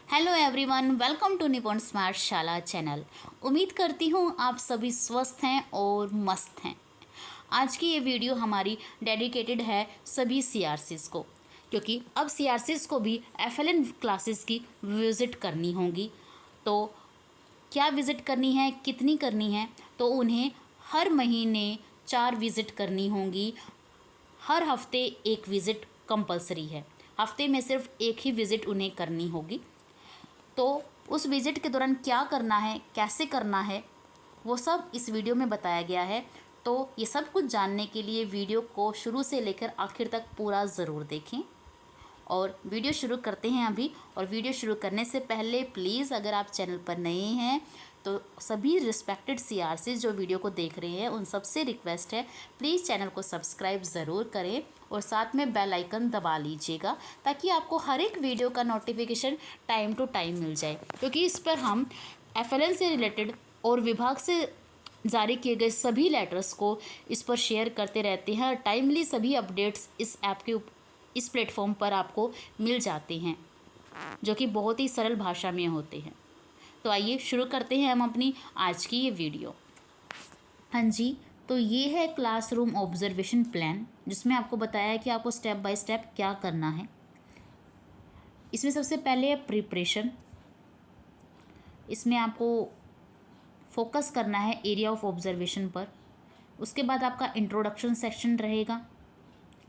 Hello everyone, welcome to निपुण smart शाला channel. उम्मीद करती हूँ आप सभी स्वस्थ हैं और मस्त हैं। आज की ये वीडियो हमारी डेडिकेटेड है सभी सीआरसीज़ को, क्योंकि अब सीआरसीज़ को भी एफएलएन क्लासेस की विज़िट करनी होगी। तो क्या विज़िट करनी है, कितनी करनी है, तो उन्हें हर महीने 4 विज़िट करनी होंगी। हर हफ्ते एक विज़िट कंपलसरी है। हफ्ते में सिर्फ एक ही विज़िट उन्हें करनी होगी। तो उस विज़िट के दौरान क्या करना है, कैसे करना है, वो सब इस वीडियो में बताया गया है। तो ये सब कुछ जानने के लिए वीडियो को शुरू से लेकर आखिर तक पूरा ज़रूर देखें। और वीडियो शुरू करते हैं अभी। और वीडियो शुरू करने से पहले प्लीज़, अगर आप चैनल पर नए हैं तो सभी रिस्पेक्टेड सीआरसी जो वीडियो को देख रहे हैं उन सबसे रिक्वेस्ट है, प्लीज़ चैनल को सब्सक्राइब ज़रूर करें और साथ में बेल आइकन दबा लीजिएगा, ताकि आपको हर एक वीडियो का नोटिफिकेशन टाइम टू टाइम मिल जाए। क्योंकि इस पर हम एफएलएन से रिलेटेड और विभाग से जारी किए गए सभी लेटर्स को इस पर शेयर करते रहते हैं। और टाइमली सभी अपडेट्स इस ऐप के इस प्लेटफॉर्म पर आपको मिल जाते हैं, जो कि बहुत ही सरल भाषा में होते हैं। तो आइए शुरू करते हैं हम अपनी आज की ये वीडियो। हाँ जी, तो ये है क्लासरूम ऑब्जर्वेशन प्लान, जिसमें आपको बताया है कि आपको स्टेप बाय स्टेप क्या करना है। इसमें सबसे पहले है प्रिपरेशन। इसमें आपको फोकस करना है एरिया ऑफ ऑब्जर्वेशन पर। उसके बाद आपका इंट्रोडक्शन सेक्शन रहेगा।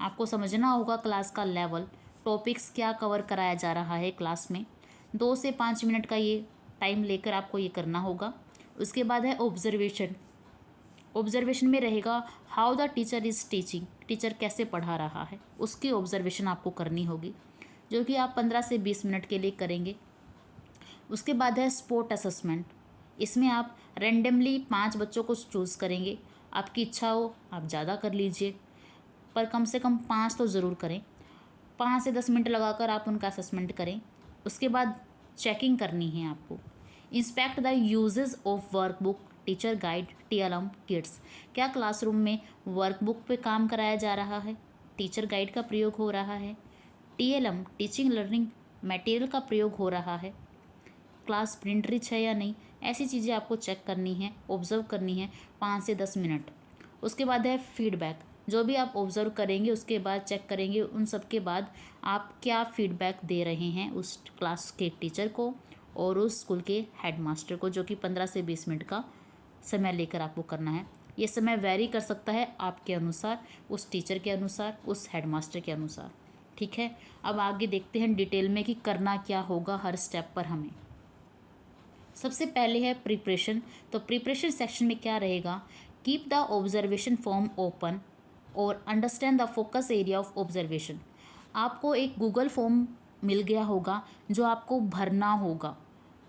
आपको समझना होगा क्लास का लेवल, टॉपिक्स क्या कवर कराया जा रहा है क्लास में। 2 से 5 मिनट का ये टाइम लेकर आपको ये करना होगा। उसके बाद है ऑब्जर्वेशन। ऑब्जर्वेशन में रहेगा how the teacher is teaching, teacher कैसे पढ़ा रहा है, उसकी ऑब्जर्वेशन आपको करनी होगी, जो कि आप 15 से 20 मिनट के लिए करेंगे। उसके बाद है स्पोर्ट असेसमेंट। इसमें आप रेंडमली 5 बच्चों को चूज़ करेंगे। आपकी इच्छा हो आप ज़्यादा कर लीजिए, पर कम से कम 5 तो ज़रूर करें। 5 से 10 मिनट लगाकर आप उनका असेसमेंट करें। उसके बाद चेकिंग करनी है आपको। Inspect the uses of workbook, teacher guide, TLM kits. क्या क्लासरूम में वर्कबुक पे काम कराया जा रहा है, टीचर गाइड का प्रयोग हो रहा है, टीएलएम टीचिंग लर्निंग मटेरियल का प्रयोग हो रहा है, क्लास प्रिंट रिच है या नहीं। ऐसी चीज़ें आपको चेक करनी है, ऑब्ज़र्व करनी है 5 से 10 मिनट। उसके बाद है फीडबैक। जो भी आप ऑब्ज़र्व करेंगे उसके बाद चेक करेंगे, उन सब के बाद आप क्या फीडबैक दे रहे हैं उस क्लास के टीचर को और उस स्कूल के हेडमास्टर को, जो कि 15 से 20 मिनट का समय लेकर आपको करना है। ये समय वेरी कर सकता है आपके अनुसार, उस टीचर के अनुसार, उस हेडमास्टर के अनुसार। ठीक है, अब आगे देखते हैं डिटेल में कि करना क्या होगा हर स्टेप पर हमें। सबसे पहले है प्रिपरेशन। तो प्रिपरेशन सेक्शन में क्या रहेगा, keep the observation form open और understand the focus area of observation. आपको एक गूगल फॉर्म मिल गया होगा जो आपको भरना होगा।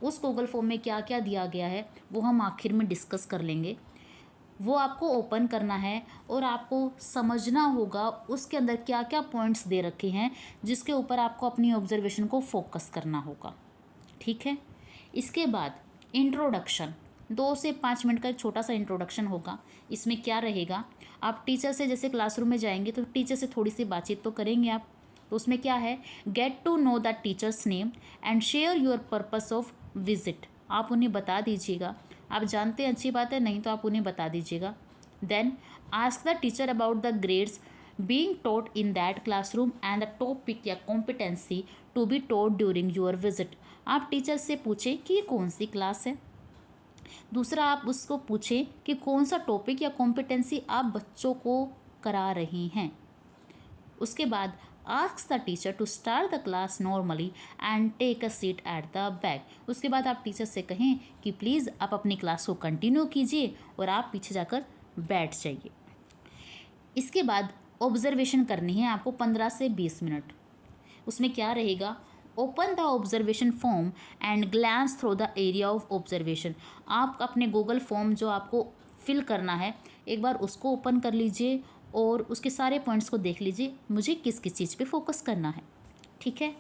उस गूगल फॉर्म में क्या क्या दिया गया है वो हम आखिर में डिस्कस कर लेंगे। वो आपको ओपन करना है और आपको समझना होगा उसके अंदर क्या क्या पॉइंट्स दे रखे हैं, जिसके ऊपर आपको अपनी ऑब्जर्वेशन को फोकस करना होगा। ठीक है, इसके बाद इंट्रोडक्शन, 2 से 5 मिनट का एक छोटा सा इंट्रोडक्शन होगा। इसमें क्या रहेगा, आप टीचर से जैसे क्लासरूम में जाएंगे तो टीचर से थोड़ी सी बातचीत तो करेंगे आप। तो उसमें क्या है, get to know the teachers name and share your purpose of visit. आप उन्हें बता दीजिएगा, आप जानते हैं अच्छी बात है, नहीं तो आप उन्हें बता दीजिएगा। Then ask the teacher about the grades being taught in that classroom and the topic या competency to be taught during your visit। आप टीचर से पूछें कि ये कौन सी क्लास है। दूसरा, आप उसको पूछें कि कौन सा टॉपिक या कॉम्पिटेंसी आप बच्चों को करा रही हैं। उसके बाद ask the teacher to start the class normally and take a seat at the back. उसके बाद आप टीचर से कहें कि प्लीज़ आप अपनी क्लास को कंटिन्यू कीजिए और आप पीछे जाकर बैठ जाइए। इसके बाद ऑब्जर्वेशन करनी है आपको 15 से 20 मिनट। उसमें क्या रहेगा, open the observation form and glance through the area of observation. आप अपने गूगल फॉर्म जो आपको फिल करना है एक बार उसको ओपन कर लीजिए और उसके सारे पॉइंट्स को देख लीजिए, मुझे किस किस चीज़ पे फोकस करना है। ठीक है,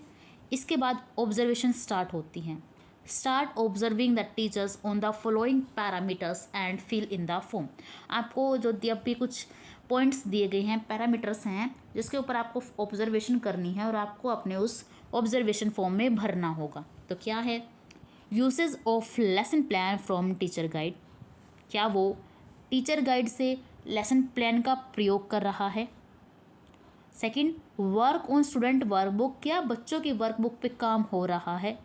इसके बाद ऑब्जर्वेशन स्टार्ट होती हैं। Start observing the teachers on the following parameters and fill in the form. आपको जो जब भी कुछ पॉइंट्स दिए गए हैं, पैरामीटर्स हैं, जिसके ऊपर आपको ऑब्जर्वेशन करनी है और आपको अपने उस ऑब्जर्वेशन फॉर्म में भरना होगा। तो क्या है, usage of lesson plan from teacher guide, क्या वो टीचर गाइड से लेसन प्लान का प्रयोग कर रहा है। Second, work on student workbook, क्या बच्चों की वर्कबुक पे काम हो रहा है।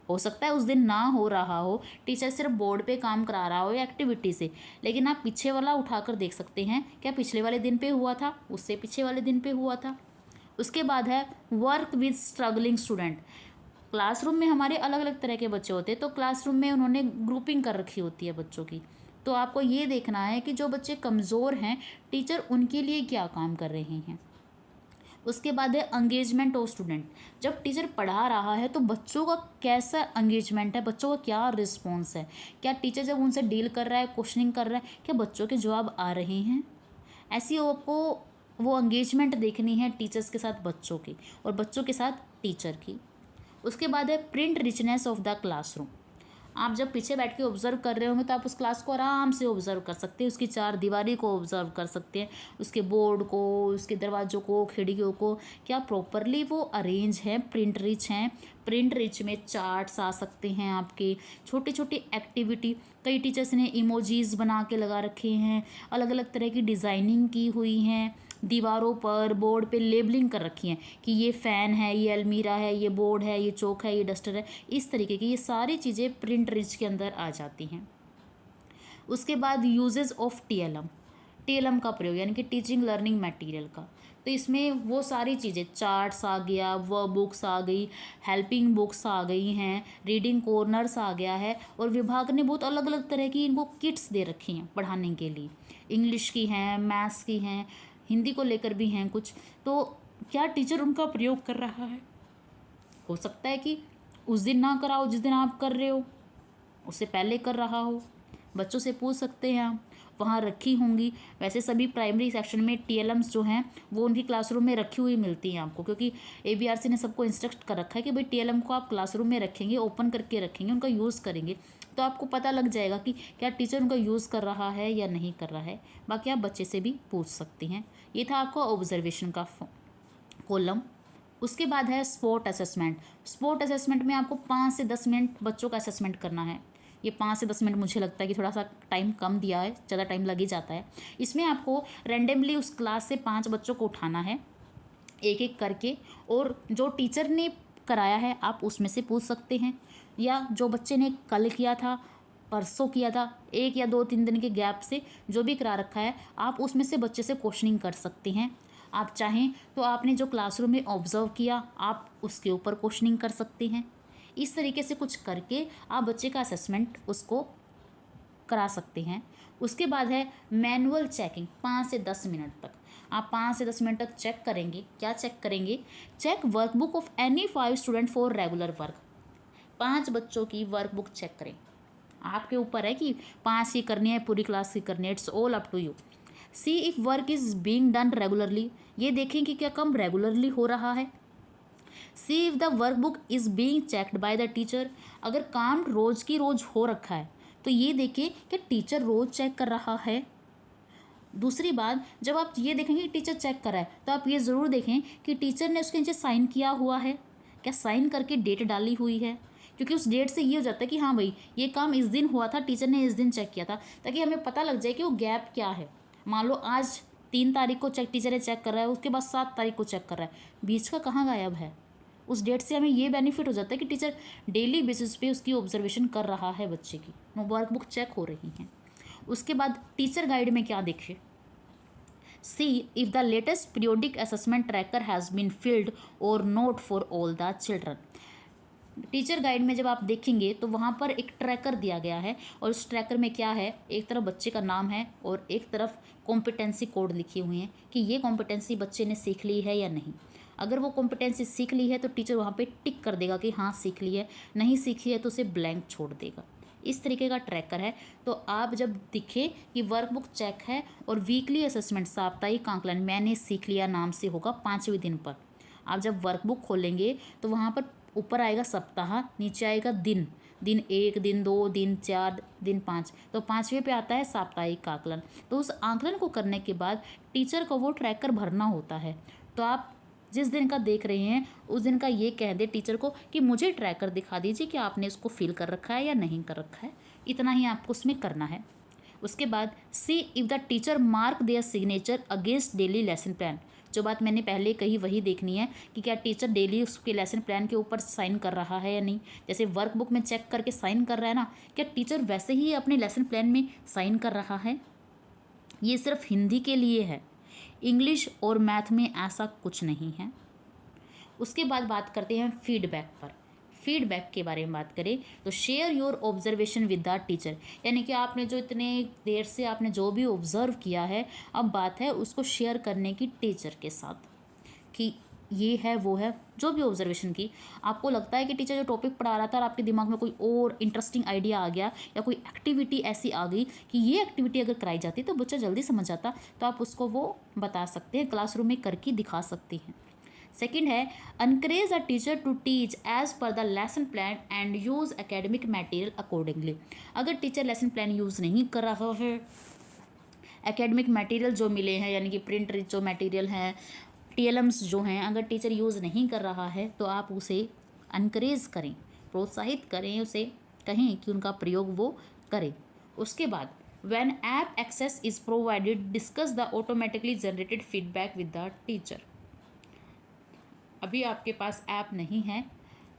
हो सकता है उस दिन ना हो रहा हो, टीचर सिर्फ बोर्ड पे काम करा रहा हो या एक्टिविटी से, लेकिन आप पीछे वाला उठाकर देख सकते हैं, क्या पिछले वाले दिन पे हुआ था, उससे पीछे वाले दिन पे हुआ था। उसके बाद है work with struggling student, classroom में हमारे अलग अलग तरह के बच्चे होते हैं, तो क्लासरूम में उन्होंने ग्रुपिंग कर रखी होती है बच्चों की, तो आपको ये देखना है कि जो बच्चे कमज़ोर हैं टीचर उनके लिए क्या काम कर रहे हैं। उसके बाद है एंगेजमेंट ऑफ स्टूडेंट, जब टीचर पढ़ा रहा है तो बच्चों का कैसा एंगेजमेंट है, बच्चों का क्या रिस्पॉन्स है, क्या टीचर जब उनसे डील कर रहा है, क्वेश्चनिंग कर रहा है, क्या बच्चों के जवाब आ रहे हैं। ऐसी आपको वो एंगेजमेंट देखनी है टीचर्स के साथ बच्चों की और बच्चों के साथ टीचर की। उसके बाद है print richness of the classroom, आप जब पीछे बैठ के ऑब्जर्व कर रहे होंगे तो आप उस क्लास को आराम से ऑब्जर्व कर सकते हैं, उसकी चार दीवारी को ऑब्जर्व कर सकते हैं, उसके बोर्ड को, उसके दरवाज़ों को, खिड़कियों को, क्या प्रॉपरली वो अरेंज हैं, प्रिंट रिच हैं। प्रिंट रिच में चार्ट्स आ सकते हैं, आपके छोटी छोटी एक्टिविटी, कई टीचर्स ने इमोजीज बना के लगा रखे हैं, अलग अलग तरह की डिज़ाइनिंग की हुई हैं, दीवारों पर बोर्ड पे लेबलिंग कर रखी हैं कि ये फ़ैन है, ये अलमीरा है, ये बोर्ड है, ये चौक है, ये डस्टर है, इस तरीके की ये सारी चीज़ें प्रिंट रिच के अंदर आ जाती हैं। उसके बाद यूजेस ऑफ टीएलएम, टीएलएम का प्रयोग यानी कि टीचिंग लर्निंग मटेरियल का, तो इसमें वो सारी चीज़ें, चार्ट्स आ गया, वर्क बुक्स आ गई, हेल्पिंग बुक्स आ गई हैं, रीडिंग कॉर्नर्स आ गया है, और विभाग ने बहुत अलग अलग तरह की इनको किट्स दे रखी हैं पढ़ाने के लिए, इंग्लिश की हैं, मैथ्स की हैं, हिंदी को लेकर भी हैं कुछ, तो क्या टीचर उनका प्रयोग कर रहा है। हो सकता है कि उस दिन ना कराओ जिस दिन आप कर रहे हो, उससे पहले कर रहा हो, बच्चों से पूछ सकते हैं आप, वहाँ रखी होंगी। वैसे सभी प्राइमरी सेक्शन में टीएलएम्स जो हैं वो उनकी क्लासरूम में रखी हुई मिलती हैं आपको, क्योंकि एबीआरसी ने सबको इंस्ट्रक्ट कर रखा है कि भाई टीएलएम को आप क्लासरूम में रखेंगे, ओपन करके रखेंगे, उनका यूज़ करेंगे, तो आपको पता लग जाएगा कि क्या टीचर उनका यूज़ कर रहा है या नहीं कर रहा है। बाकी आप बच्चे से भी पूछ सकती हैं। ये था आपका ऑब्जर्वेशन का कॉलम। उसके बाद है स्पोर्ट असेसमेंट। स्पोर्ट असेसमेंट में आपको 5 से 10 मिनट बच्चों का असेसमेंट करना है। ये 5 से 10 मिनट मुझे लगता है कि थोड़ा सा टाइम कम दिया है, ज़्यादा टाइम लग ही जाता है। इसमें आपको रैंडमली उस क्लास से 5 बच्चों को उठाना है एक एक करके, और जो टीचर ने कराया है आप उसमें से पूछ सकते हैं, या जो बच्चे ने कल किया था, परसों किया था, 1 या 2-3 दिन के गैप से जो भी करा रखा है, आप उसमें से बच्चे से क्वेश्चनिंग कर सकते हैं। आप चाहें तो आपने जो क्लासरूम में ऑब्जर्व किया आप उसके ऊपर क्वेश्चनिंग कर सकते हैं। इस तरीके से कुछ करके आप बच्चे का असेसमेंट उसको करा सकते हैं। उसके बाद है मैनुअल चेकिंग, 5 से 10 मिनट तक आप 5 से 10 मिनट तक चेक करेंगे। क्या चेक करेंगे? Check workbook of any 5 student for regular work. 5 बच्चों की वर्कबुक चेक करें, आपके ऊपर है कि 5 की करनी है, पूरी क्लास की करनी है, it's all up to you. See if work is being done regularly, ये देखें कि क्या काम रेगुलरली हो रहा है। See if the workbook is being checked by the teacher, अगर काम रोज़ की रोज़ हो रखा है तो ये देखें कि टीचर रोज़ चेक कर रहा है। दूसरी बात, जब आप ये देखेंगे कि टीचर चेक कर रहा है तो आप ये ज़रूर देखें कि टीचर ने उसके नीचे साइन किया हुआ है, क्या साइन करके डेट डाली हुई है, क्योंकि उस डेट से ये हो जाता है कि हाँ भाई ये काम इस दिन हुआ था, टीचर ने इस दिन चेक किया था, ताकि हमें पता लग जाए कि वो गैप क्या है। मान लो आज 3 तारीख को टीचर ने चेक कर रहा है, उसके बाद 7 तारीख को चेक कर रहा है, बीच का कहाँ गायब है। उस डेट से हमें ये बेनिफिट हो जाता है कि टीचर डेली बेसिस पे उसकी ऑब्जर्वेशन कर रहा है, बच्चे की वर्कबुक चेक हो रही हैं। उसके बाद टीचर गाइड में क्या देखें? See if the latest periodic assessment tracker has been filled और note for all the children. Teacher guide में जब आप देखेंगे तो वहाँ पर एक ट्रैकर दिया गया है, और उस ट्रैकर में क्या है, एक तरफ बच्चे का नाम है और एक तरफ कॉम्पिटेंसी कोड लिखी हुई हैं कि ये कॉम्पिटेंसी बच्चे ने सीख ली है या नहीं। अगर वो कॉम्पिटेंसी सीख ली है तो टीचर वहाँ पे टिक कर देगा कि हाँ सीख ली है, नहीं सीखी है तो उसे ब्लैंक छोड़ देगा। इस तरीके का ट्रैकर है। तो आप जब दिखे कि वर्कबुक चेक है और वीकली असेसमेंट, साप्ताहिक आंकलन मैंने सीख लिया नाम से होगा 5वें दिन पर, आप जब वर्कबुक खोलेंगे तो वहाँ पर ऊपर आएगा सप्ताह, नीचे आएगा दिन, दिन 1, दिन 2, दिन 4, दिन 5, तो 5वें पे आता है साप्ताहिक आकलन। तो उस आकलन को करने के बाद टीचर को वो ट्रैकर भरना होता है। तो आप जिस दिन का देख रहे हैं उस दिन का ये कह दे टीचर को कि मुझे ट्रैकर दिखा दीजिए कि आपने इसको फिल कर रखा है या नहीं कर रखा है। इतना ही आपको उसमें करना है। उसके बाद सी if the teacher mark there signature against daily lesson plan. जो बात मैंने पहले कही वही देखनी है कि क्या टीचर डेली उसके लेसन प्लान के ऊपर साइन कर रहा है या नहीं। जैसे वर्कबुक में चेक करके साइन कर रहा है ना, क्या टीचर वैसे ही अपने लेसन प्लान में साइन कर रहा है। ये सिर्फ हिंदी के लिए है, इंग्लिश और मैथ में ऐसा कुछ नहीं है। उसके बाद बात करते हैं फीडबैक पर। फीडबैक के बारे में बात करें तो share your observation with the teacher, यानी कि आपने जो इतने देर से आपने जो भी ऑब्जर्व किया है, अब बात है उसको शेयर करने की टीचर के साथ कि ये है वो है। जो भी ऑब्जर्वेशन की आपको लगता है कि टीचर जो टॉपिक पढ़ा रहा था और आपके दिमाग में कोई और इंटरेस्टिंग आइडिया आ गया या कोई एक्टिविटी ऐसी आ गई कि ये एक्टिविटी अगर कराई जाती तो बच्चा जल्दी समझ जाता, तो आप उसको वो बता सकते हैं, क्लासरूम में करके दिखा सकते हैं। सेकेंड है encourage a teacher to teach as per the lesson plan and use academic material accordingly। अगर टीचर लेसन प्लान यूज़ नहीं कर रहा है, एकेडमिक मटेरियल जो मिले हैं यानी कि प्रिंट जो मटेरियल हैं, TLMs जो हैं, अगर टीचर यूज़ नहीं कर रहा है तो आप उसे इनकरेज करें, प्रोत्साहित करें, उसे कहें कि उनका प्रयोग वो करें। उसके बाद when app access is provided discuss the automatically generated feedback with the teacher। अभी आपके पास ऐप नहीं है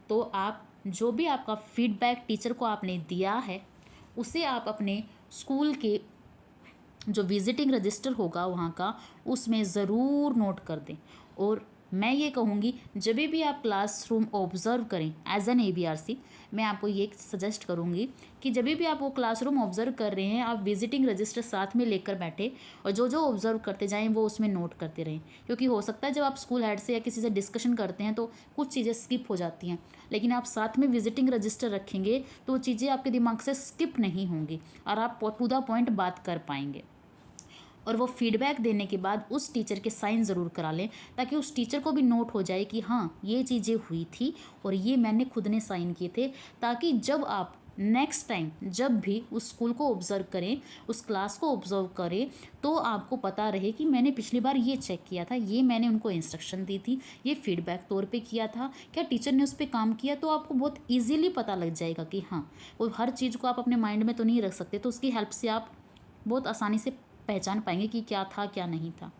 तो आप जो भी आपका फीडबैक टीचर को आपने दिया है उसे आप अपने स्कूल के जो विजिटिंग रजिस्टर होगा वहाँ का, उसमें ज़रूर नोट कर दें। और मैं ये कहूँगी जब भी आप क्लासरूम ऑब्ज़र्व करें एज एन ABRC, मैं आपको ये सजेस्ट करूँगी कि जब भी आप वो क्लासरूम ऑब्ज़र्व कर रहे हैं आप विजिटिंग रजिस्टर साथ में लेकर बैठे और जो जो ऑब्ज़र्व करते जाएं वो उसमें नोट करते रहें। क्योंकि हो सकता है जब आप स्कूल हेड से या किसी से डिस्कशन करते हैं तो कुछ चीज़ें स्किप हो जाती हैं, लेकिन आप साथ में विजिटिंग रजिस्टर रखेंगे तो वो चीज़ें आपके दिमाग से स्किप नहीं होंगी और आप टू द पॉइंट बात कर पाएंगे। और वो फीडबैक देने के बाद उस टीचर के साइन ज़रूर करा लें ताकि उस टीचर को भी नोट हो जाए कि हाँ ये चीज़ें हुई थी और ये मैंने खुद ने साइन किए थे, ताकि जब आप नेक्स्ट टाइम जब भी उस स्कूल को ऑब्ज़र्व करें, उस क्लास को ऑब्ज़र्व करें, तो आपको पता रहे कि मैंने पिछली बार ये चेक किया था, ये मैंने उनको इंस्ट्रक्शन दी थी, ये फीडबैक तौर पे किया था, क्या टीचर ने उस पर काम किया। तो आपको बहुत ईजीली पता लग जाएगा कि हाँ, वो हर चीज़ को आप अपने माइंड में तो नहीं रख सकते, तो उसकी हेल्प से आप बहुत आसानी से पहचान पाएंगे कि क्या था क्या नहीं था।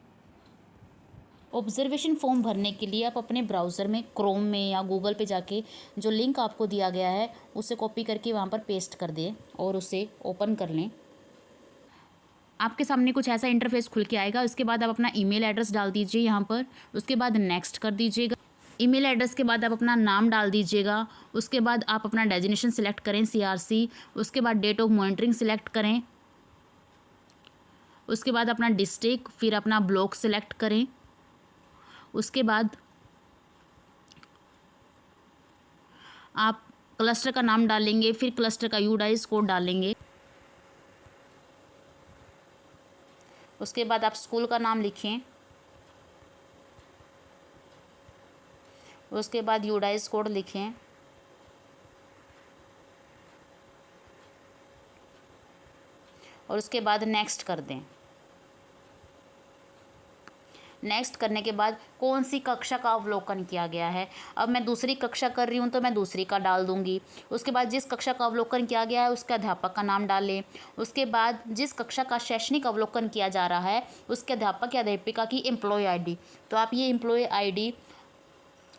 ऑब्जर्वेशन फॉर्म भरने के लिए आप अपने ब्राउज़र में क्रोम में या गूगल पे जाके जो लिंक आपको दिया गया है उसे कॉपी करके वहाँ पर पेस्ट कर दें और उसे ओपन कर लें। आपके सामने कुछ ऐसा इंटरफेस खुल के आएगा। उसके बाद आप अपना ईमेल एड्रेस डाल दीजिए यहाँ पर, उसके बाद नेक्स्ट कर दीजिएगा। ईमेल एड्रेस के बाद आप अपना नाम डाल दीजिएगा। उसके बाद आप अपना डेजिग्नेशन सिलेक्ट करें CRC। उसके बाद डेट ऑफ मॉनिटरिंग सिलेक्ट करें। उसके बाद अपना डिस्ट्रिक्ट, फिर अपना ब्लॉक सिलेक्ट करें। उसके बाद आप क्लस्टर का नाम डालेंगे, फिर क्लस्टर का UDIS कोड डालेंगे। उसके बाद आप स्कूल का नाम लिखें। उसके बाद UDIS कोड लिखें। और उसके बाद नेक्स्ट कर दें। नेक्स्ट करने के बाद कौन सी कक्षा का अवलोकन किया गया है, अब मैं दूसरी कक्षा कर रही हूँ तो मैं दूसरी का डाल दूँगी। उसके बाद जिस कक्षा का अवलोकन किया गया है उसके अध्यापक का नाम डालें। उसके बाद जिस कक्षा का शैक्षणिक अवलोकन किया जा रहा है उसके अध्यापक या अध्यापिका की एम्प्लॉय ID, तो आप ये एम्प्लॉय ID,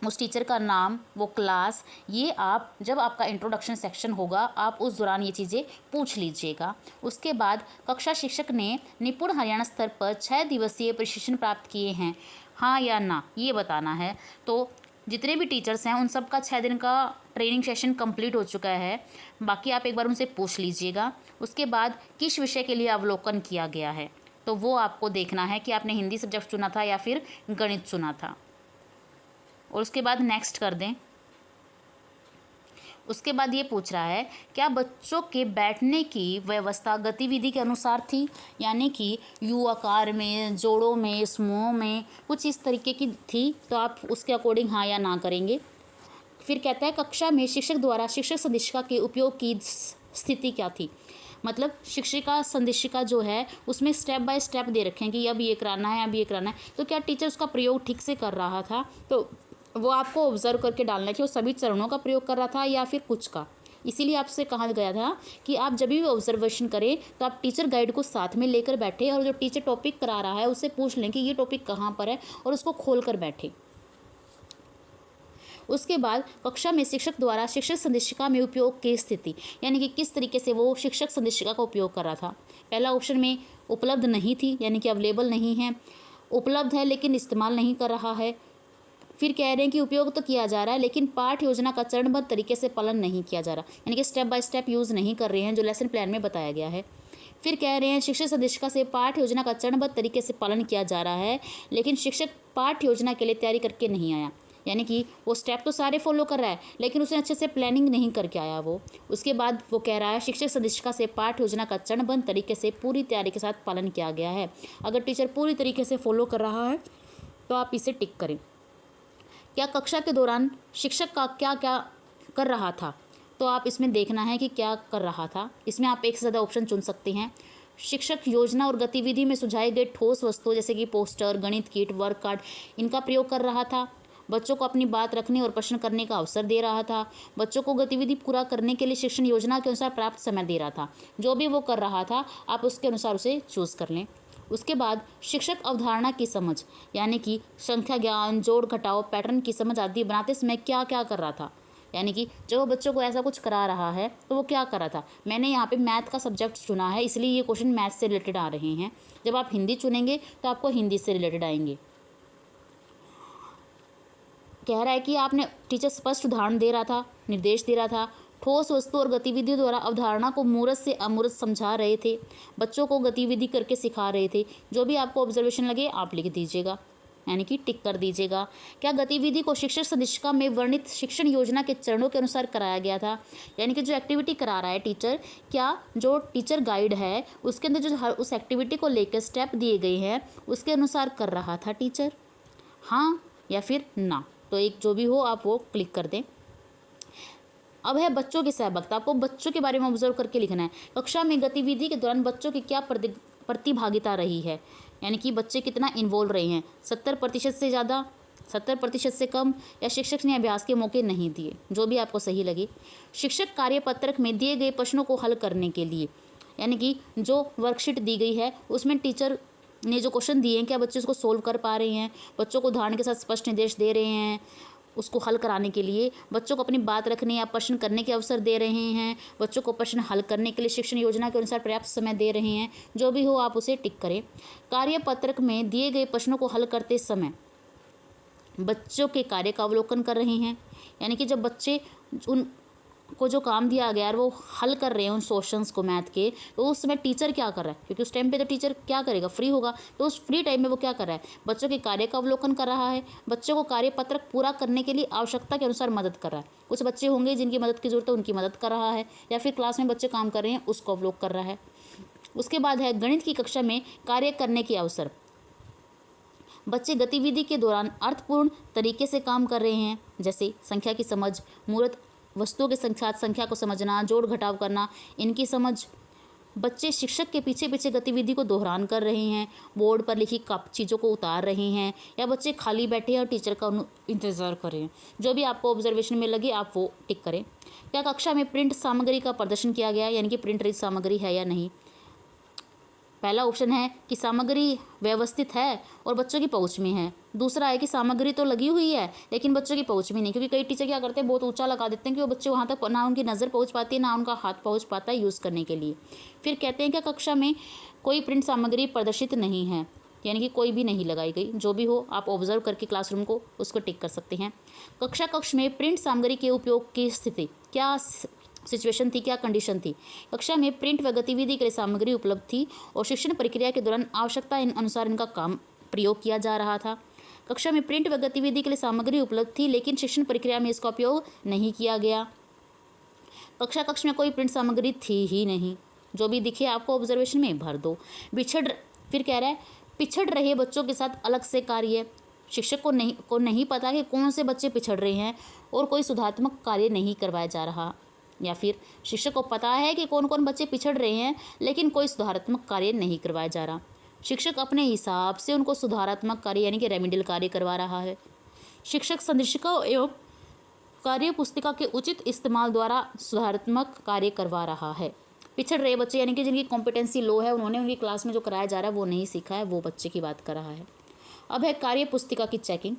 उस टीचर का नाम, वो क्लास, ये आप जब आपका इंट्रोडक्शन सेक्शन होगा आप उस दौरान ये चीज़ें पूछ लीजिएगा। उसके बाद कक्षा शिक्षक ने निपुण हरियाणा स्तर पर 6 दिवसीय प्रशिक्षण प्राप्त किए हैं, हाँ या ना, ये बताना है। तो जितने भी टीचर्स हैं उन सब का 6 दिन का ट्रेनिंग सेशन कंप्लीट हो चुका है, बाकी आप एक बार उनसे पूछ लीजिएगा। उसके बाद किस विषय के लिए अवलोकन किया गया है, तो वो आपको देखना है कि आपने हिंदी सब्जेक्ट चुना था या फिर गणित चुना था। और उसके बाद नेक्स्ट कर दें। उसके बाद ये पूछ रहा है क्या बच्चों के बैठने की व्यवस्था गतिविधि के अनुसार थी, यानी कि यू आकार में, जोड़ों में, समूहों में, कुछ इस तरीके की थी, तो आप उसके अकॉर्डिंग हाँ या ना करेंगे। फिर कहता है कक्षा में शिक्षक द्वारा शिक्षक सदस्यता के उपयोग की स्थिति क्या थी। मतलब शिक्षिका संदेशिका जो है उसमें स्टेप बाय स्टेप दे रखे हैं कि अब ये कराना है, अब ये कराना है। तो क्या टीचर उसका प्रयोग ठीक से कर रहा था? तो वो आपको ऑब्जर्व करके डालना है कि वो सभी चरणों का प्रयोग कर रहा था या फिर कुछ का। इसीलिए आपसे कहा गया था कि आप जब भी ऑब्जर्वेशन करें तो आप टीचर गाइड को साथ में लेकर बैठे और जो टीचर टॉपिक करा रहा है उससे पूछ लें कि ये टॉपिक कहाँ पर है और उसको खोल कर बैठे। उसके बाद कक्षा में शिक्षक द्वारा शिक्षक संदेशिका में उपयोग की स्थिति, यानी कि किस तरीके से वो शिक्षक संदेशिका का उपयोग कर रहा था। पहला ऑप्शन में उपलब्ध नहीं थी, यानी कि अवेलेबल नहीं है। उपलब्ध है लेकिन इस्तेमाल नहीं कर रहा है। फिर कह रहे हैं कि उपयोग तो किया जा रहा है लेकिन पाठ योजना का चरणबद्ध तरीके से पालन नहीं किया जा रहा, यानी कि स्टेप बाय स्टेप यूज़ नहीं कर रहे हैं जो लेसन प्लान में बताया गया है। फिर कह रहे हैं शिक्षक संदेशिका से पाठ योजना का चरणबद्ध तरीके से पालन किया जा रहा है लेकिन शिक्षक पाठ योजना के लिए तैयारी करके नहीं आया, यानी कि वो स्टेप तो सारे फॉलो कर रहा है लेकिन उसने अच्छे से प्लानिंग नहीं करके आया वो। उसके बाद वो कह रहा है शिक्षक संदेशिका से पाठ योजना का चरणबद्ध तरीके से पूरी तैयारी के साथ पालन किया गया है। अगर टीचर पूरी तरीके से फॉलो कर रहा है तो आप इसे टिक करें। क्या कक्षा के दौरान शिक्षक का क्या क्या कर रहा था? तो आप इसमें देखना है कि क्या कर रहा था। इसमें आप एक से ज़्यादा ऑप्शन चुन सकते हैं। शिक्षक योजना और गतिविधि में सुझाए गए ठोस वस्तुओं जैसे कि पोस्टर, गणित किट, वर्क कार्ड, इनका प्रयोग कर रहा था। बच्चों को अपनी बात रखने और प्रश्न करने का अवसर दे रहा था। बच्चों को गतिविधि पूरा करने के लिए शिक्षण योजना के अनुसार प्राप्त समय दे रहा था। जो भी वो कर रहा था आप उसके अनुसार उसे चूज़ कर लें। उसके बाद शिक्षक अवधारणा की समझ, यानी कि संख्या ज्ञान, जोड़ घटाव, पैटर्न की समझ आदि बनाते समय क्या क्या कर रहा था, यानी कि जब वो बच्चों को ऐसा कुछ करा रहा है तो वो क्या कर रहा था। मैंने यहाँ पे मैथ का सब्जेक्ट चुना है इसलिए ये क्वेश्चन मैथ से रिलेटेड आ रहे हैं। जब आप हिंदी चुनेंगे तो आपको हिंदी से रिलेटेड आएंगे। कह रहा है कि आपने टीचर स्पष्ट उदाहरण दे रहा था, निर्देश दे रहा था, ठोस वस्तु और गतिविधियों द्वारा अवधारणा को मूर्त से अमूर्त समझा रहे थे, बच्चों को गतिविधि करके सिखा रहे थे। जो भी आपको ऑब्जर्वेशन लगे आप लिख दीजिएगा, यानी कि टिक कर दीजिएगा। क्या गतिविधि को शिक्षक संदेशिका में वर्णित शिक्षण योजना के चरणों के अनुसार कराया गया था, यानी कि जो एक्टिविटी करा रहा है टीचर, क्या जो टीचर गाइड है उसके अंदर जो हर उस एक्टिविटी को लेकर स्टेप दिए गए हैं उसके अनुसार कर रहा था टीचर, हाँ या फिर ना। तो एक जो भी हो आप वो क्लिक कर दें। अब है बच्चों की सहभागिता। आपको बच्चों के बारे में ऑब्जर्व करके लिखना है। कक्षा में गतिविधि के दौरान बच्चों की क्या प्रतिभागिता रही है, यानी कि बच्चे कितना इन्वॉल्व रहे हैं। 70% से ज़्यादा, 70% से कम, या शिक्षक ने अभ्यास के मौके नहीं दिए, जो भी आपको सही लगे। शिक्षक कार्यपत्रक में दिए गए प्रश्नों को हल करने के लिए, यानी कि जो वर्कशीट दी गई है उसमें टीचर ने जो क्वेश्चन दिए हैं क्या बच्चे उसको सोल्व कर पा रहे हैं, बच्चों को उदाहरण के साथ स्पष्ट निर्देश दे रहे हैं, उसको हल कराने के लिए बच्चों को अपनी बात रखने या प्रश्न करने के अवसर दे रहे हैं, बच्चों को प्रश्न हल करने के लिए शिक्षण योजना के अनुसार पर्याप्त समय दे रहे हैं। जो भी हो आप उसे टिक करें। कार्यपत्रक में दिए गए प्रश्नों को हल करते समय बच्चों के कार्य का अवलोकन कर रहे हैं, यानी कि जब बच्चे उनको जो काम दिया गया है वो हल कर रहे हैं उन क्वेश्चंस को मैथ के, तो उस समय टीचर क्या कर रहा है, क्योंकि उस टाइम पे तो टीचर क्या करेगा, फ्री होगा, तो उस फ्री टाइम में वो क्या कर रहा है, बच्चों के कार्य का अवलोकन कर रहा है, बच्चों को कार्यपत्रक पूरा करने के लिए आवश्यकता के अनुसार मदद कर रहा है। कुछ बच्चे होंगे जिनकी मदद की जरूरत है उनकी मदद कर रहा है, या फिर क्लास में बच्चे काम कर रहे हैं उसको अवलोक कर रहा है। उसके बाद है गणित की कक्षा में कार्य करने के अवसर। बच्चे गतिविधि के दौरान अर्थपूर्ण तरीके से काम कर रहे हैं, जैसे संख्या की समझ, मूर्त वस्तुओं के साथ संख्या को समझना, जोड़ घटाव करना, इनकी समझ। बच्चे शिक्षक के पीछे पीछे गतिविधि को दोहरान कर रहे हैं, बोर्ड पर लिखी चीज़ों को उतार रहे हैं, या बच्चे खाली बैठे हैं और टीचर का इंतज़ार कर रहे हैं। जो भी आपको ऑब्जर्वेशन में लगे आप वो टिक करें। क्या कक्षा में प्रिंट सामग्री का प्रदर्शन किया गया, यानी कि प्रिंट रिच सामग्री है या नहीं। पहला ऑप्शन है कि सामग्री व्यवस्थित है और बच्चों की पहुंच में है। दूसरा है कि सामग्री तो लगी हुई है लेकिन बच्चों की पहुंच में नहीं, क्योंकि कई टीचर क्या करते हैं बहुत ऊंचा लगा देते हैं कि वो बच्चे वहां तक ना उनकी नज़र पहुंच पाती है ना उनका हाथ पहुंच पाता है यूज़ करने के लिए। फिर कहते हैं कि कक्षा में कोई प्रिंट सामग्री प्रदर्शित नहीं है, यानी कि कोई भी नहीं लगाई गई। जो भी हो आप ऑब्जर्व करके क्लासरूम को उसको टिक कर सकते हैं। कक्ष में प्रिंट सामग्री के उपयोग की स्थिति, क्या सिचुएशन थी, क्या कंडीशन थी। कक्षा में प्रिंट व गतिविधि के लिए सामग्री उपलब्ध थी और शिक्षण प्रक्रिया के दौरान आवश्यकता अनुसार इनका काम प्रयोग किया जा रहा था। कक्षा में प्रिंट व गतिविधि के लिए सामग्री उपलब्ध थी लेकिन शिक्षण प्रक्रिया में इसका उपयोग नहीं किया गया। कक्ष में कोई प्रिंट सामग्री थी ही नहीं। जो भी दिखे आपको ऑब्जर्वेशन में भर दो। फिर कह रहा है पिछड़ रहे बच्चों के साथ अलग से कार्य। शिक्षक को नहीं पता कि कौन से बच्चे पिछड़ रहे हैं और कोई सुधारात्मक कार्य नहीं करवाया जा रहा। या फिर शिक्षक को पता है कि कौन कौन बच्चे पिछड़ रहे हैं लेकिन कोई सुधारात्मक कार्य नहीं करवाया जा रहा। शिक्षक अपने हिसाब से उनको सुधारात्मक कार्य यानी कि रेमेडियल कार्य करवा रहा है। शिक्षक संदेशिका एवं कार्य पुस्तिका के उचित इस्तेमाल द्वारा सुधारात्मक कार्य करवा रहा है। पिछड़ रहे बच्चे यानी कि जिनकी कॉम्पिटेंसी लो है, उन्होंने उनकी क्लास में जो कराया जा रहा है वो नहीं सीखा है, वो बच्चे की बात कर रहा है। अब है कार्य पुस्तिका की चेकिंग।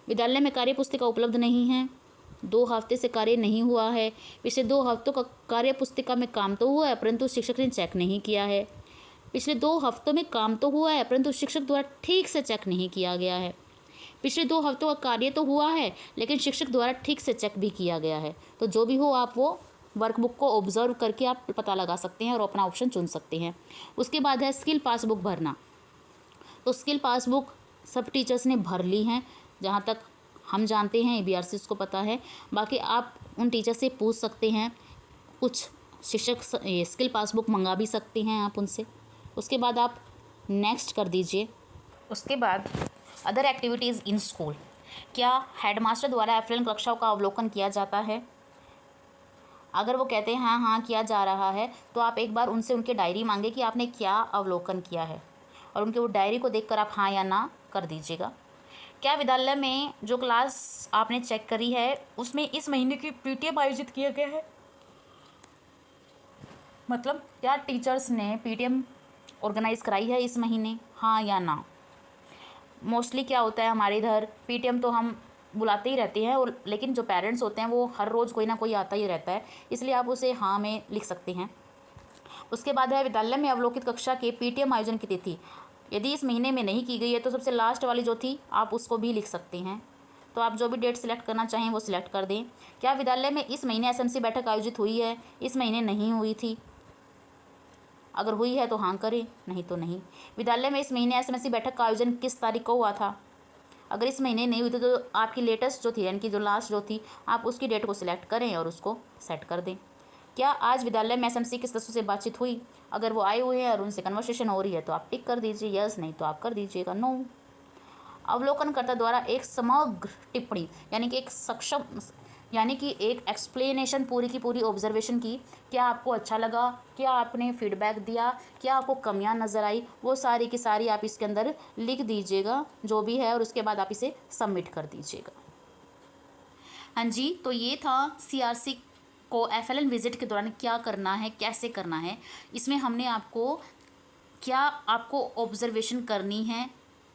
विद्यालय में कार्य पुस्तिका उपलब्ध नहीं है, 2 हफ्ते से कार्य नहीं हुआ है। पिछले 2 हफ्तों का कार्य पुस्तिका में काम तो हुआ है परंतु शिक्षक ने चेक नहीं किया है। पिछले 2 हफ्तों में काम तो हुआ है परंतु शिक्षक द्वारा ठीक से चेक नहीं किया गया है। पिछले 2 हफ्तों का कार्य तो हुआ है लेकिन शिक्षक द्वारा ठीक से चेक भी किया गया है। तो जो भी हो, आप वो वर्कबुक को ऑब्जर्व करके आप पता लगा सकते हैं और अपना ऑप्शन चुन सकते हैं। उसके बाद है स्किल पासबुक भरना। तो स्किल पासबुक सब टीचर्स ने भर ली हैं, जहाँ तक हम जानते हैं ABRCs को पता है। बाकी आप उन टीचर से पूछ सकते हैं, कुछ शिक्षक स्किल पासबुक मंगा भी सकते हैं आप उनसे। उसके बाद आप नेक्स्ट कर दीजिए। उसके बाद अदर एक्टिविटीज़ इन स्कूल। क्या हेडमास्टर द्वारा एफएलएन कक्षाओं का अवलोकन किया जाता है? अगर वो कहते हैं हाँ किया जा रहा है, तो आप एक बार उनसे उनकी डायरी मांगे कि आपने क्या अवलोकन किया है, और उनके वो डायरी को देखकर आप हाँ या ना कर दीजिएगा। क्या विद्यालय में जो क्लास आपने चेक करी है उसमें इस महीने की PTM आयोजित किया गया है? मतलब क्या टीचर्स ने PTM ऑर्गेनाइज़ कराई है इस महीने, हाँ या ना? मोस्टली क्या होता है हमारे इधर, PTM तो हम बुलाते ही रहते हैं, और लेकिन जो पेरेंट्स होते हैं वो हर रोज़ कोई ना कोई आता ही रहता है, इसलिए आप उसे हाँ में लिख सकते हैं। उसके बाद है विद्यालय में अवलोकित कक्षा के PTM आयोजन की तिथि। यदि इस महीने में नहीं की गई है तो सबसे लास्ट वाली जो थी आप उसको भी लिख सकते हैं। तो आप जो भी डेट सिलेक्ट करना चाहें वो सिलेक्ट कर दें। क्या विद्यालय में इस महीने SMC बैठक आयोजित हुई है? इस महीने नहीं हुई थी। अगर हुई है तो हाँ करें, नहीं तो नहीं। विद्यालय में इस महीने SMC बैठक का आयोजन किस तारीख को हुआ था? अगर इस महीने नहीं हुई थी तो आपकी लेटेस्ट जो थी यानी कि जो लास्ट जो थी आप उसकी डेट को सिलेक्ट करें और उसको सेट कर दें। क्या आज विद्यालय में SMC के सदस्यों से बातचीत हुई? अगर वो आए हुए हैं और उनसे कन्वर्सेशन हो रही है तो आप टिक कर दीजिए यस, नहीं तो आप कर दीजिएगा नो। अवलोकनकर्ता द्वारा एक समग्र टिप्पणी यानी कि एक एक्सप्लेनेशन पूरी की पूरी ऑब्जर्वेशन की। क्या आपको अच्छा लगा, क्या आपने फीडबैक दिया, क्या आपको कमियां नज़र आई, वो सारी की सारी आप इसके अंदर लिख दीजिएगा जो भी है, और उसके बाद आप इसे सबमिट कर दीजिएगा। हाँ जी, तो ये था CRC को FLN विजिट के दौरान क्या करना है, कैसे करना है। इसमें हमने आपको ऑब्जर्वेशन करनी है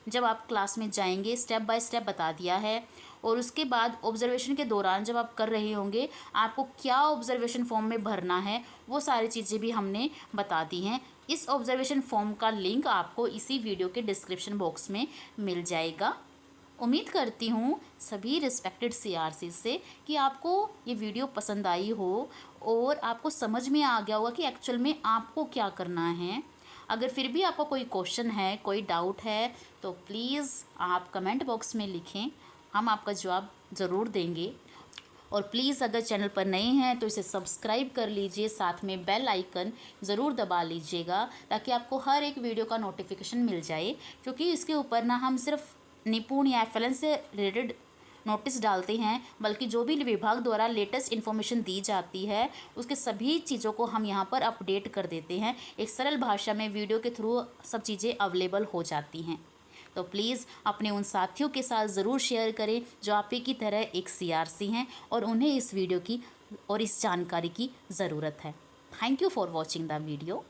जब आप क्लास में जाएंगे, स्टेप बाय स्टेप बता दिया है। और उसके बाद ऑब्जर्वेशन के दौरान जब आप कर रहे होंगे आपको क्या ऑब्जर्वेशन फॉर्म में भरना है, वो सारी चीज़ें भी हमने बता दी हैं। इस ऑब्जर्वेशन फॉर्म का लिंक आपको इसी वीडियो के डिस्क्रिप्शन बॉक्स में मिल जाएगा। उम्मीद करती हूँ सभी रिस्पेक्टेड CRC से कि आपको ये वीडियो पसंद आई हो और आपको समझ में आ गया होगा कि एक्चुअल में आपको क्या करना है। अगर फिर भी आपको कोई क्वेश्चन है, कोई डाउट है, तो प्लीज़ आप कमेंट बॉक्स में लिखें, हम आपका जवाब ज़रूर देंगे। और प्लीज़ अगर चैनल पर नए हैं तो इसे सब्सक्राइब कर लीजिए, साथ में बेल आइकन ज़रूर दबा लीजिएगा ताकि आपको हर एक वीडियो का नोटिफिकेशन मिल जाए। क्योंकि इसके ऊपर ना हम सिर्फ निपुण या FLN से रिलेटेड नोटिस डालते हैं, बल्कि जो भी विभाग द्वारा लेटेस्ट इन्फॉर्मेशन दी जाती है उसके सभी चीज़ों को हम यहाँ पर अपडेट कर देते हैं। एक सरल भाषा में वीडियो के थ्रू सब चीज़ें अवेलेबल हो जाती हैं। तो प्लीज़ अपने उन साथियों के साथ ज़रूर शेयर करें जो आप ही की तरह एक CRC हैं और उन्हें इस वीडियो की और इस जानकारी की ज़रूरत है। Thank you for watching the video.